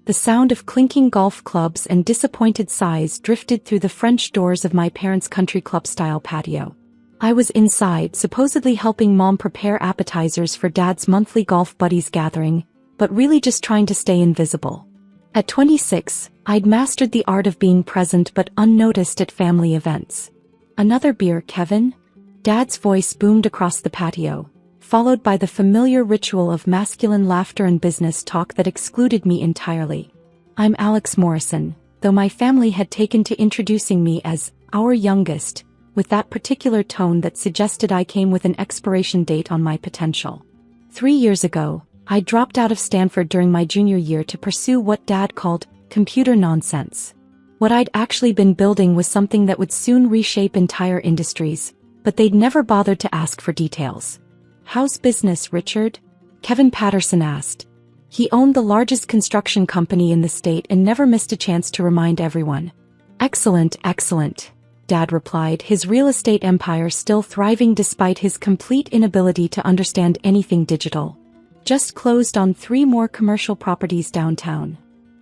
The sound of clinking golf clubs and disappointed sighs drifted through the French doors of my parents' country club-style patio. I was inside, supposedly helping Mom prepare appetizers for Dad's monthly golf buddies gathering, but really just trying to stay invisible. At 26, I'd mastered the art of being present but unnoticed at family events. "Another beer, Kevin?" Dad's voice boomed across the patio, followed by the familiar ritual of masculine laughter and business talk that excluded me entirely. "I'm Alex Morrison," though my family had taken to introducing me as "our youngest," with that particular tone that suggested I came with an expiration date on my potential. 3 years ago, I dropped out of Stanford during my junior year to pursue what Dad called computer nonsense. What I'd actually been building was something that would soon reshape entire industries, but they'd never bothered to ask for details. "How's business, Richard?" Kevin Patterson asked. He owned the largest construction company in the state and never missed a chance to remind everyone. "Excellent, excellent," Dad replied, his real estate empire still thriving despite his complete inability to understand anything digital. "Just closed on 3 more commercial properties downtown.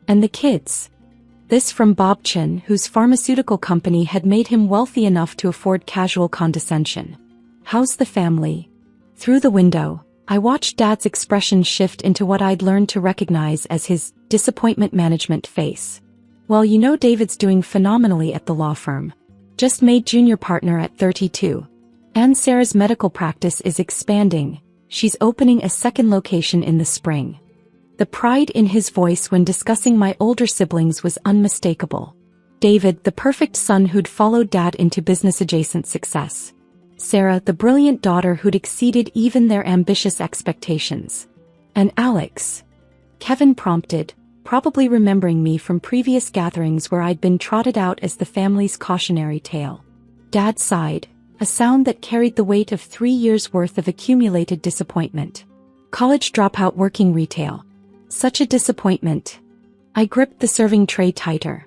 And the kids?" This from Bob Chin, whose pharmaceutical company had made him wealthy enough to afford casual condescension. "How's the family?" Through the window, I watched Dad's expression shift into what I'd learned to recognize as his disappointment management face. "Well, you know, David's doing phenomenally at the law firm. Just made junior partner at 32. And Sarah's medical practice is expanding. She's opening a second location in the spring." The pride in his voice when discussing my older siblings was unmistakable. David, the perfect son who'd followed Dad into business-adjacent success. Sarah, the brilliant daughter who'd exceeded even their ambitious expectations. "And Alex?" Kevin prompted, probably remembering me from previous gatherings where I'd been trotted out as the family's cautionary tale. Dad sighed, a sound that carried the weight of 3 years' worth of accumulated disappointment. "College dropout working retail. Such a disappointment." I gripped the serving tray tighter.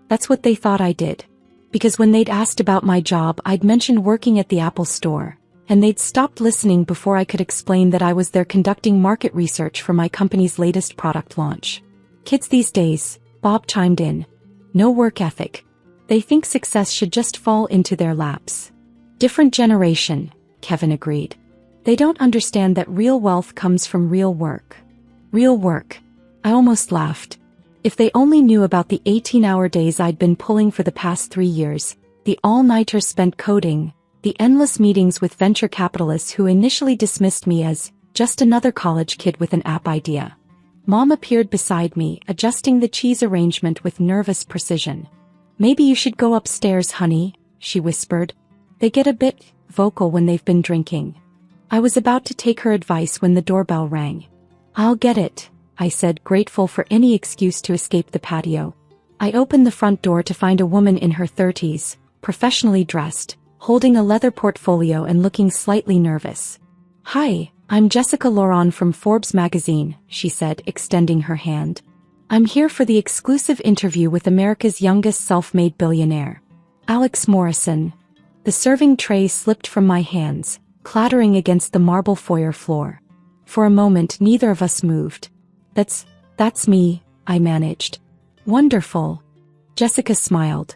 That's what they thought I did. Because when they'd asked about my job, I'd mentioned working at the Apple store, and they'd stopped listening before I could explain that I was there conducting market research for my company's latest product launch. "Kids these days," Bob chimed in. "No work ethic. They think success should just fall into their laps." "Different generation," Kevin agreed. "They don't understand that real wealth comes from real work." Real work. I almost laughed. If they only knew about the 18-hour days I'd been pulling for the past 3 years, the all-nighters spent coding, the endless meetings with venture capitalists who initially dismissed me as just another college kid with an app idea. Mom appeared beside me, adjusting the cheese arrangement with nervous precision. "Maybe you should go upstairs, honey," she whispered. "They get a bit vocal when they've been drinking." I was about to take her advice when the doorbell rang. "I'll get it," I said, grateful for any excuse to escape the patio. I opened the front door to find a woman in her 30s, professionally dressed, holding a leather portfolio and looking slightly nervous. "Hi, I'm Jessica Laurent from Forbes magazine," she said, extending her hand. "I'm here for the exclusive interview with America's youngest self-made billionaire, Alex Morrison." The serving tray slipped from my hands, clattering against the marble foyer floor. For a moment, neither of us moved. That's me," I managed. "Wonderful." Jessica smiled.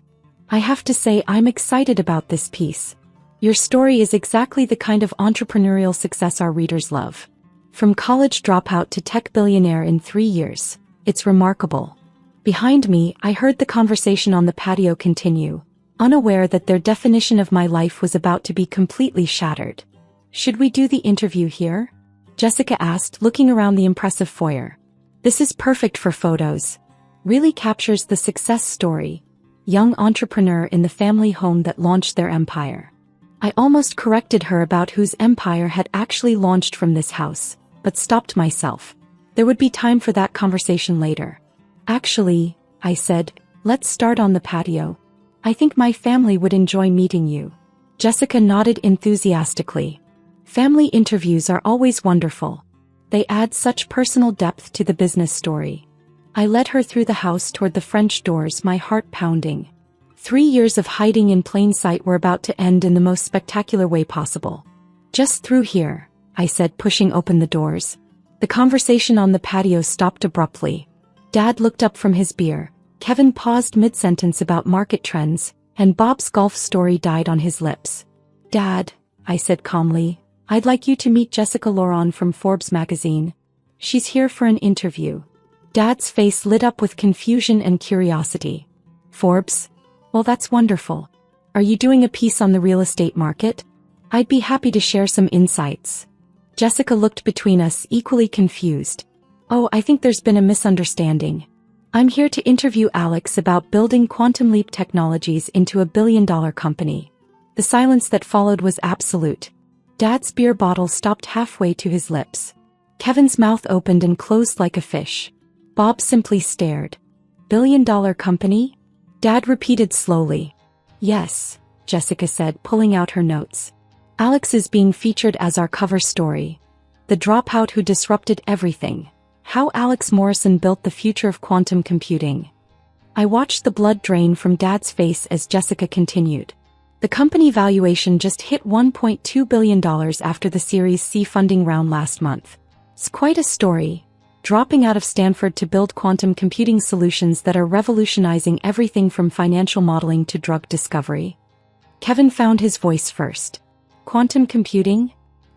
"I have to say I'm excited about this piece. Your story is exactly the kind of entrepreneurial success our readers love. From college dropout to tech billionaire in 3 years. It's remarkable." Behind me, I heard the conversation on the patio continue, unaware that their definition of my life was about to be completely shattered. "Should we do the interview here?" Jessica asked, looking around the impressive foyer. "This is perfect for photos. Really captures the success story. Young entrepreneur in the family home that launched their empire." I almost corrected her about whose empire had actually launched from this house, but stopped myself. There would be time for that conversation later. "Actually," I said, "let's start on the patio. I think my family would enjoy meeting you." Jessica nodded enthusiastically. Family interviews are always wonderful. They add such personal depth to the business story. I led her through the house toward the French doors, my heart pounding. 3 years of hiding in plain sight were about to end in the most spectacular way possible. "Just through here," I said, pushing open the doors. The conversation on the patio stopped abruptly. Dad looked up from his beer. Kevin paused mid-sentence about market trends, and Bob's golf story died on his lips. Dad, I said calmly, I'd like you to meet Jessica Laurent from Forbes magazine. She's here for an interview. Dad's face lit up with confusion and curiosity. Forbes? Well, that's wonderful. Are you doing a piece on the real estate market? I'd be happy to share some insights. Jessica looked between us, equally confused. Oh, I think there's been a misunderstanding. I'm here to interview Alex about building Quantum Leap Technologies into a billion-dollar company. The silence that followed was absolute. Dad's beer bottle stopped halfway to his lips. Kevin's mouth opened and closed like a fish. Bob simply stared. Billion-dollar company? Dad repeated slowly. Yes, Jessica said, pulling out her notes. Alex is being featured as our cover story. The dropout who disrupted everything. How Alex Morrison built the future of quantum computing. I watched the blood drain from Dad's face as Jessica continued. The company valuation just hit $1.2 billion after the Series C funding round last month. It's quite a story. Dropping out of Stanford to build quantum computing solutions that are revolutionizing everything from financial modeling to drug discovery. Kevin found his voice first. Quantum computing?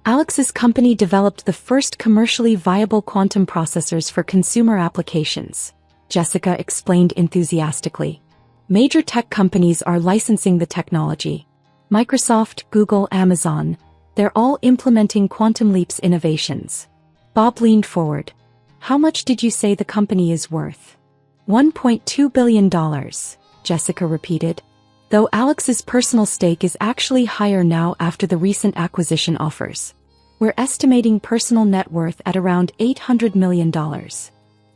Alex's company developed the first commercially viable quantum processors for consumer applications, Jessica explained enthusiastically. Major tech companies are licensing the technology. Microsoft, Google, Amazon, they're all implementing Quantum Leap's innovations. Bob leaned forward. How much did you say the company is worth? $1.2 billion, Jessica repeated. Though Alex's personal stake is actually higher now after the recent acquisition offers. We're estimating personal net worth at around $800 million.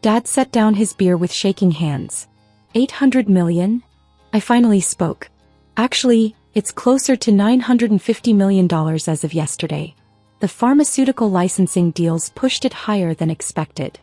Dad set down his beer with shaking hands. $800 million? I finally spoke. Actually, it's closer to $950 million as of yesterday. The pharmaceutical licensing deals pushed it higher than expected.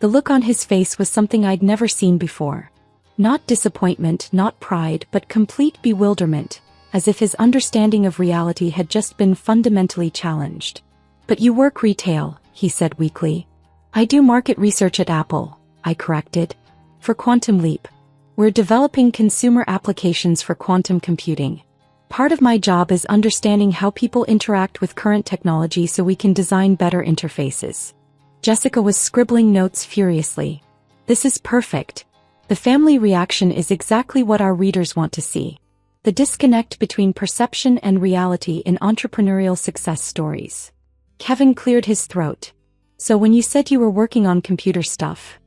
The look on his face was something I'd never seen before. Not disappointment, not pride, but complete bewilderment, as if his understanding of reality had just been fundamentally challenged. But you work retail, he said weakly. I do market research at Apple, I corrected. For Quantum Leap. We're developing consumer applications for quantum computing. Part of my job is understanding how people interact with current technology so we can design better interfaces. Jessica was scribbling notes furiously. This is perfect. The family reaction is exactly what our readers want to see. The disconnect between perception and reality in entrepreneurial success stories. Kevin cleared his throat. So when you said you were working on computer stuff,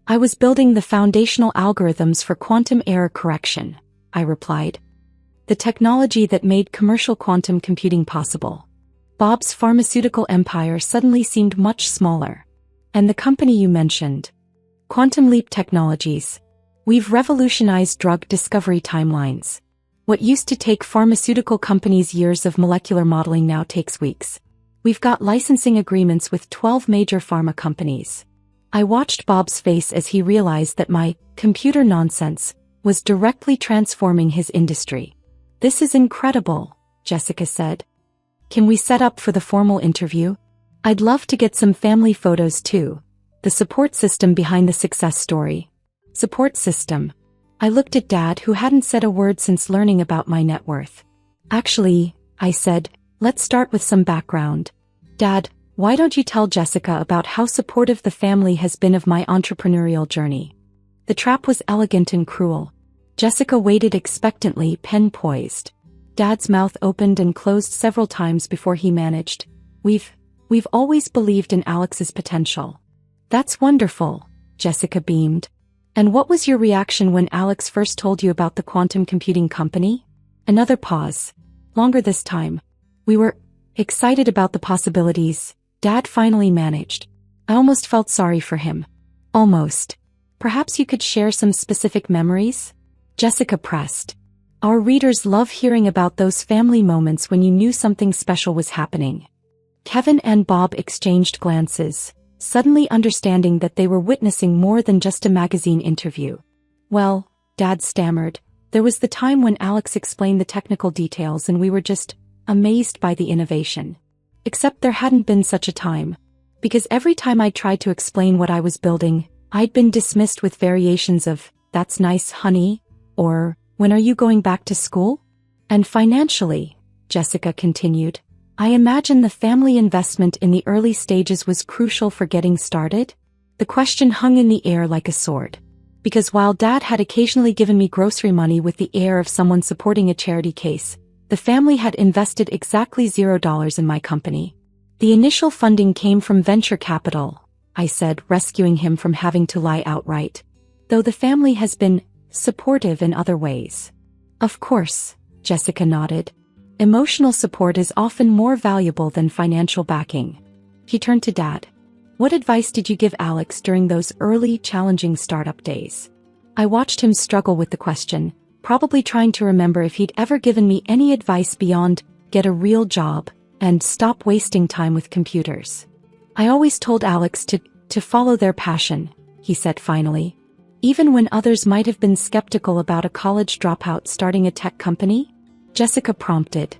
I was building the foundational algorithms for quantum error correction, I replied. The technology that made commercial quantum computing possible. Bob's pharmaceutical empire suddenly seemed much smaller. And the company you mentioned. Quantum Leap Technologies. We've revolutionized drug discovery timelines. What used to take pharmaceutical companies years of molecular modeling now takes weeks. We've got licensing agreements with 12 major pharma companies. I watched Bob's face as he realized that my computer nonsense was directly transforming his industry. This is incredible, Jessica said. Can we set up for the formal interview? I'd love to get some family photos too. The support system behind the success story. Support system. I looked at Dad, who hadn't said a word since learning about my net worth. Actually, I said, let's start with some background. Dad, why don't you tell Jessica about how supportive the family has been of my entrepreneurial journey? The trap was elegant and cruel. Jessica waited expectantly, pen poised. Dad's mouth opened and closed several times before he managed. We've always believed in Alex's potential. That's wonderful, Jessica beamed. And what was your reaction when Alex first told you about the quantum computing company? Another pause. Longer this time. We were excited about the possibilities. Dad finally managed. I almost felt sorry for him. Almost. Perhaps you could share some specific memories? Jessica pressed. Our readers love hearing about those family moments when you knew something special was happening. Kevin and Bob exchanged glances, suddenly understanding that they were witnessing more than just a magazine interview. Well, Dad stammered, there was the time when Alex explained the technical details and we were just amazed by the innovation. Except there hadn't been such a time. Because every time I tried to explain what I was building, I'd been dismissed with variations of, "That's nice, honey," or, "When are you going back to school?" And financially, Jessica continued, I imagine the family investment in the early stages was crucial for getting started. The question hung in the air like a sword. Because while Dad had occasionally given me grocery money with the air of someone supporting a charity case, the family had invested exactly $0 in my company. The initial funding came from venture capital, I said, rescuing him from having to lie outright. Though the family has been supportive in other ways. Of course, Jessica nodded. Emotional support is often more valuable than financial backing. He turned to Dad. What advice did you give Alex during those early, challenging startup days? I watched him struggle with the question, probably trying to remember if he'd ever given me any advice beyond, get a real job, and stop wasting time with computers. I always told Alex to follow their passion, he said finally. Even when others might have been skeptical about a college dropout starting a tech company? Jessica prompted.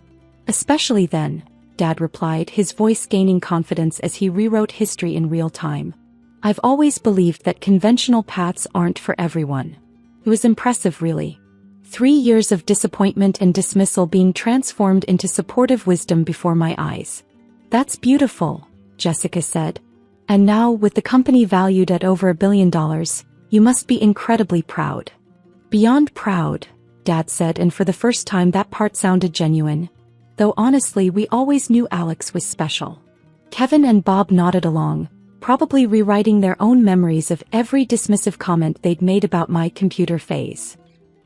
Especially then, Dad replied, his voice gaining confidence as he rewrote history in real time. I've always believed that conventional paths aren't for everyone. It was impressive, really. 3 years of disappointment and dismissal being transformed into supportive wisdom before my eyes. That's beautiful, Jessica said. And now, with the company valued at over $1 billion, you must be incredibly proud. Beyond proud, Dad said, and for the first time that part sounded genuine. Though honestly, we always knew Alex was special. Kevin and Bob nodded along, probably rewriting their own memories of every dismissive comment they'd made about my computer phase.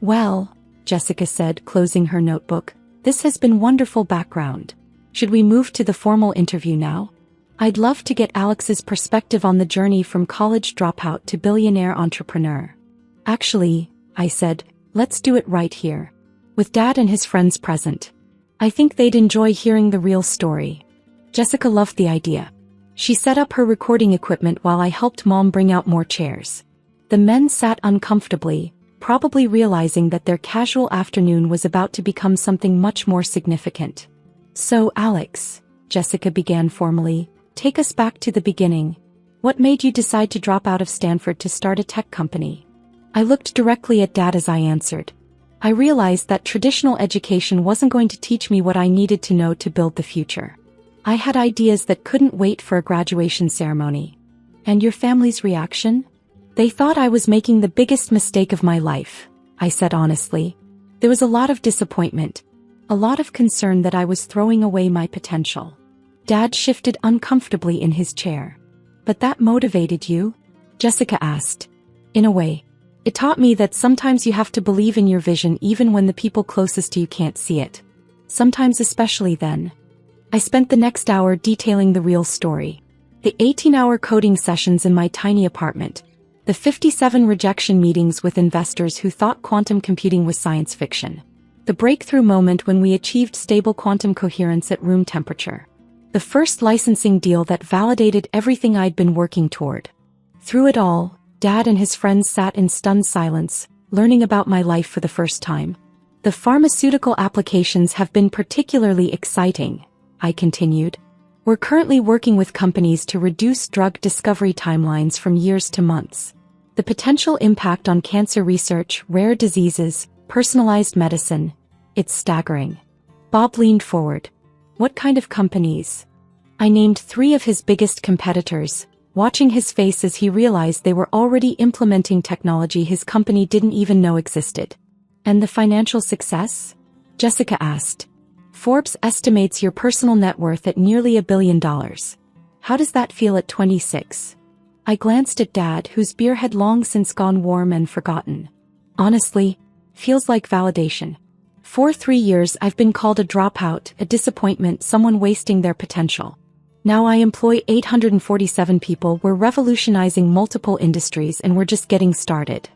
Well, Jessica said, closing her notebook, this has been wonderful background. Should we move to the formal interview now? I'd love to get Alex's perspective on the journey from college dropout to billionaire entrepreneur. Actually, I said, let's do it right here. With Dad and his friends present. I think they'd enjoy hearing the real story. Jessica loved the idea. She set up her recording equipment while I helped Mom bring out more chairs. The men sat uncomfortably, probably realizing that their casual afternoon was about to become something much more significant. So, Alex, Jessica began formally, take us back to the beginning. What made you decide to drop out of Stanford to start a tech company? I looked directly at Dad as I answered. I realized that traditional education wasn't going to teach me what I needed to know to build the future. I had ideas that couldn't wait for a graduation ceremony. And your family's reaction? They thought I was making the biggest mistake of my life, I said honestly. There was a lot of disappointment, a lot of concern that I was throwing away my potential. Dad shifted uncomfortably in his chair. But that motivated you? Jessica asked. In a way. It taught me that sometimes you have to believe in your vision even when the people closest to you can't see it. Sometimes especially then. I spent the next hour detailing the real story. The 18-hour coding sessions in my tiny apartment. The 57 rejection meetings with investors who thought quantum computing was science fiction. The breakthrough moment when we achieved stable quantum coherence at room temperature. The first licensing deal that validated everything I'd been working toward. Through it all, Dad and his friends sat in stunned silence, learning about my life for the first time. The pharmaceutical applications have been particularly exciting, I continued. We're currently working with companies to reduce drug discovery timelines from years to months. The potential impact on cancer research, rare diseases, personalized medicine, it's staggering. Bob leaned forward. What kind of companies? I named 3 of his biggest competitors, watching his face as he realized they were already implementing technology his company didn't even know existed. And the financial success? Jessica asked. Forbes estimates your personal net worth at nearly $1 billion. How does that feel at 26? I glanced at Dad, whose beer had long since gone warm and forgotten. Honestly, feels like validation. For 3 years I've been called a dropout, a disappointment, someone wasting their potential. Now I employ 847 people, we're revolutionizing multiple industries, and we're just getting started.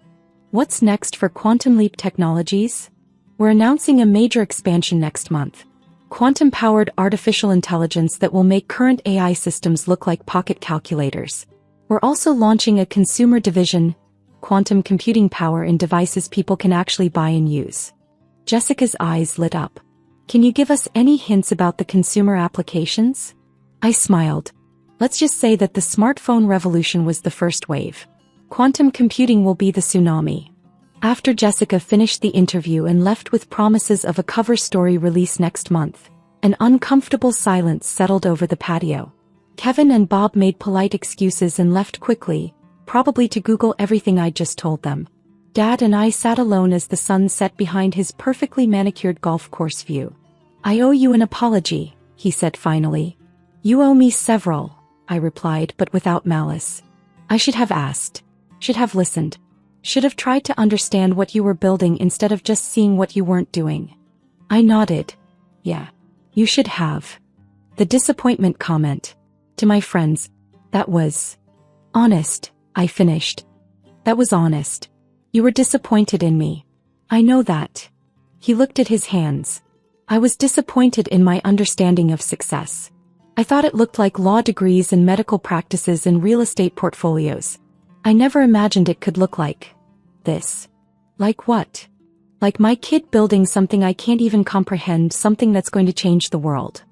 What's next for Quantum Leap Technologies? We're announcing a major expansion next month. Quantum-powered artificial intelligence that will make current AI systems look like pocket calculators. We're also launching a consumer division, quantum computing power in devices people can actually buy and use. Jessica's eyes lit up. Can you give us any hints about the consumer applications? I smiled. Let's just say that the smartphone revolution was the first wave. Quantum computing will be the tsunami. After Jessica finished the interview and left with promises of a cover story release next month, an uncomfortable silence settled over the patio. Kevin and Bob made polite excuses and left quickly, probably to Google everything I'd just told them. Dad and I sat alone as the sun set behind his perfectly manicured golf course view. "I owe you an apology," he said finally. "You owe me several," I replied, but without malice. "I should have asked. Should have listened. Should have tried to understand what you were building instead of just seeing what you weren't doing." I nodded. "Yeah. You should have." The disappointment comment. To my friends, that was honest, I finished. That was honest. You were disappointed in me. I know that. He looked at his hands. I was disappointed in my understanding of success. I thought it looked like law degrees and medical practices and real estate portfolios. I never imagined it could look like this. Like what? Like my kid building something I can't even comprehend, something that's going to change the world.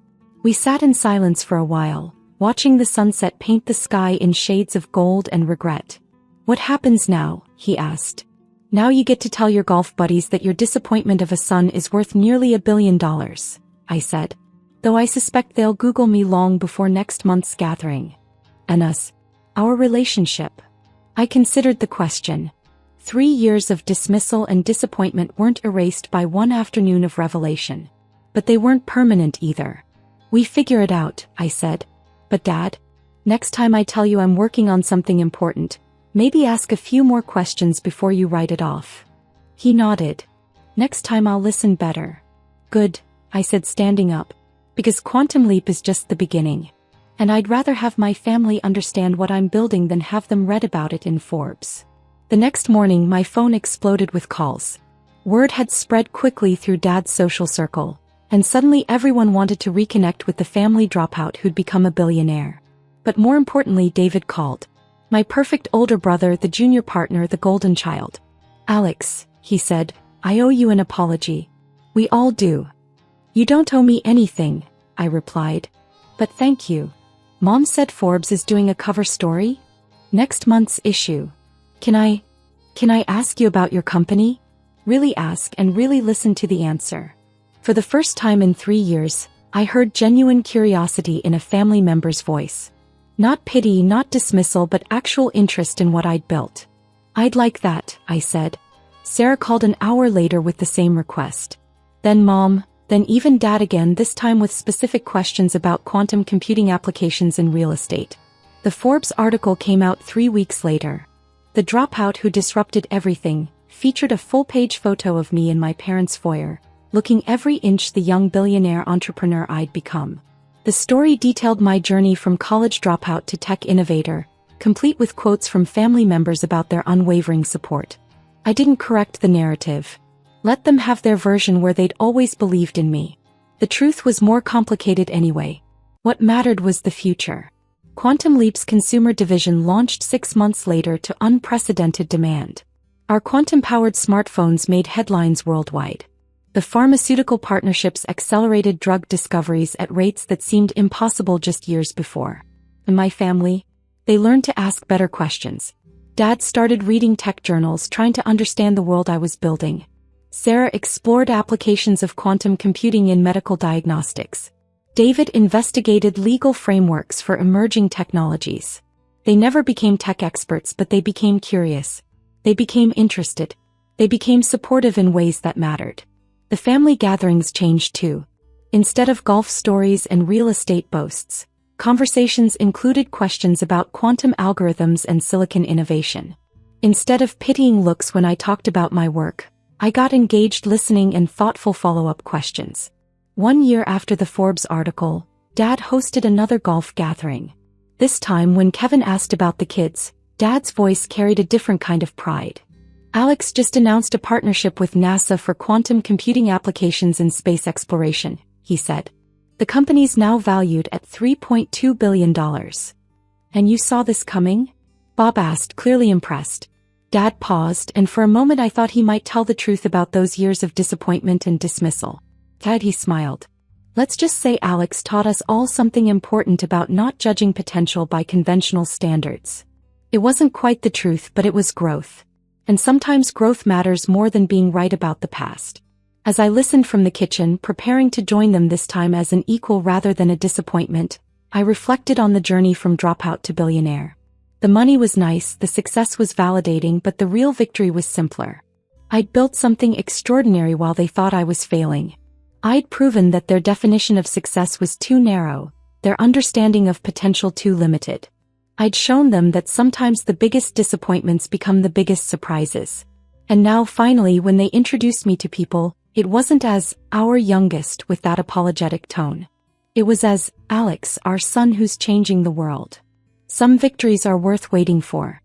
We sat in silence for a while, watching the sunset paint the sky in shades of gold and regret. "What happens now?" he asked. "Now you get to tell your golf buddies that your disappointment of a son is worth nearly $1 billion, I said. "Though I suspect they'll Google me long before next month's gathering." "And us? Our relationship?" I considered the question. 3 years of dismissal and disappointment weren't erased by one afternoon of revelation. But they weren't permanent either. "We figure it out," I said. "But Dad, next time I tell you I'm working on something important, maybe ask a few more questions before you write it off." He nodded. "Next time I'll listen better." "Good," I said, standing up. "Because Quantum Leap is just the beginning. And I'd rather have my family understand what I'm building than have them read about it in Forbes." The next morning my phone exploded with calls. Word had spread quickly through Dad's social circle, and suddenly everyone wanted to reconnect with the family dropout who'd become a billionaire. But more importantly, David called. My perfect older brother, the junior partner, the golden child. "Alex," he said, "I owe you an apology." "We all do." "You don't owe me anything," I replied. "But thank you." "Mom said Forbes is doing a cover story? Next month's issue. Can I ask you about your company?" Really ask and really listen to the answer. For the first time in 3 years, I heard genuine curiosity in a family member's voice. Not pity, not dismissal, but actual interest in what I'd built. "I'd like that," I said. Sarah called an hour later with the same request. Then Mom, then even Dad again, this time with specific questions about quantum computing applications in real estate. The Forbes article came out 3 weeks later. The Dropout Who Disrupted Everything featured a full-page photo of me in my parents' foyer, looking every inch the young billionaire entrepreneur I'd become. The story detailed my journey from college dropout to tech innovator, complete with quotes from family members about their unwavering support. I didn't correct the narrative. Let them have their version where they'd always believed in me. The truth was more complicated anyway. What mattered was the future. Quantum Leap's consumer division launched 6 months later to unprecedented demand. Our quantum-powered smartphones made headlines worldwide. The pharmaceutical partnerships accelerated drug discoveries at rates that seemed impossible just years before. And my family? They learned to ask better questions. Dad started reading tech journals, trying to understand the world I was building. Sarah explored applications of quantum computing in medical diagnostics. David investigated legal frameworks for emerging technologies. They never became tech experts, but they became curious. They became interested. They became supportive in ways that mattered. The family gatherings changed too. Instead of golf stories and real estate boasts, conversations included questions about quantum algorithms and silicon innovation. Instead of pitying looks when I talked about my work, I got engaged listening and thoughtful follow-up questions. 1 year after the Forbes article, Dad hosted another golf gathering. This time when Kevin asked about the kids, Dad's voice carried a different kind of pride. "Alex just announced a partnership with NASA for quantum computing applications in space exploration," he said. "The company's now valued at $3.2 billion. "And you saw this coming?" Bob asked, clearly impressed. Dad paused, and for a moment I thought he might tell the truth about those years of disappointment and dismissal. "Dad," he smiled. "Let's just say Alex taught us all something important about not judging potential by conventional standards." It wasn't quite the truth, but it was growth. And sometimes growth matters more than being right about the past. As I listened from the kitchen, preparing to join them this time as an equal rather than a disappointment, I reflected on the journey from dropout to billionaire. The money was nice, the success was validating, but the real victory was simpler. I'd built something extraordinary while they thought I was failing. I'd proven that their definition of success was too narrow, their understanding of potential too limited. I'd shown them that sometimes the biggest disappointments become the biggest surprises. And now finally, when they introduced me to people, it wasn't as our youngest with that apologetic tone. It was as Alex, our son who's changing the world. Some victories are worth waiting for.